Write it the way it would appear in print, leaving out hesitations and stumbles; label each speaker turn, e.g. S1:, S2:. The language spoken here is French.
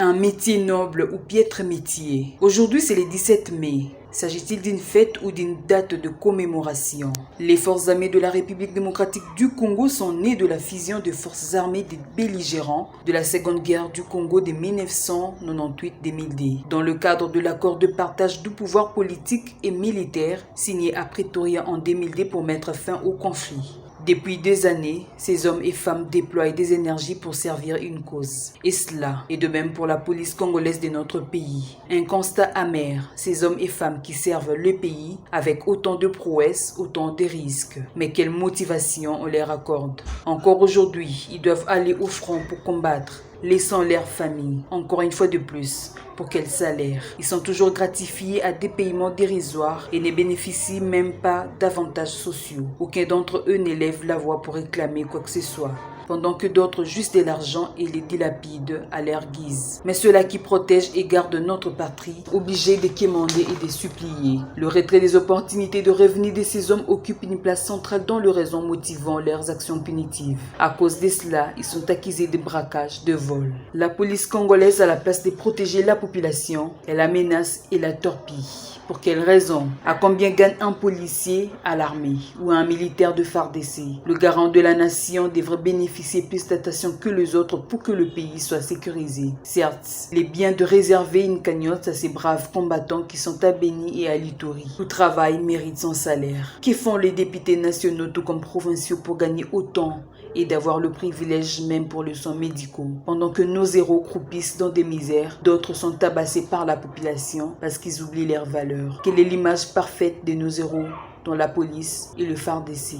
S1: Un métier noble ou piètre métier. Aujourd'hui, c'est le 17 mai. S'agit-il d'une fête ou d'une date de commémoration? Les forces armées de la République démocratique du Congo sont nées de la fusion des forces armées des belligérants de la Seconde Guerre du Congo de 1998-2010, dans le cadre de l'accord de partage du pouvoir politique et militaire signé à Pretoria en 2010 pour mettre fin au conflit. Depuis des années, ces hommes et femmes déploient des énergies pour servir une cause. Et cela est de même pour la police congolaise de notre pays. Un constat amer, ces hommes et femmes qui servent le pays avec autant de prouesses, autant de risques. Mais quelle motivation on leur accorde? Encore aujourd'hui, ils doivent aller au front pour combattre, laissant leur famille, encore une fois de plus, pour quel salaire? Ils sont toujours gratifiés à des paiements dérisoires et ne bénéficient même pas d'avantages sociaux. Aucun d'entre eux n'élève la voix pour réclamer quoi que ce soit, pendant que d'autres juste de l'argent et les dilapident à leur guise. Mais ceux-là qui protègent et gardent notre patrie, obligés de quémander et de supplier. Le retrait des opportunités de revenus de ces hommes occupe une place centrale dans le raison motivant leurs actions punitives. À cause de cela, ils sont accusés de braquage, de vol. La police congolaise, à la place de protéger la population, elle la menace et la torpille. Pour quelle raison? À combien gagne un policier à l'armée ou un militaire de FARDC? Le garant de la nation devrait bénéficier plus d'attention que les autres pour que le pays soit sécurisé. Certes, il est bien de réserver une cagnotte à ces braves combattants qui sont à Beni et à Lituri. Tout travail mérite son salaire. Que font les députés nationaux tout comme provinciaux pour gagner autant et d'avoir le privilège même pour les soins médicaux? Pendant que nos héros croupissent dans des misères, d'autres sont tabassés par la population parce qu'ils oublient leurs valeurs. Quelle est l'image parfaite de nos héros dans la police et le FARDC?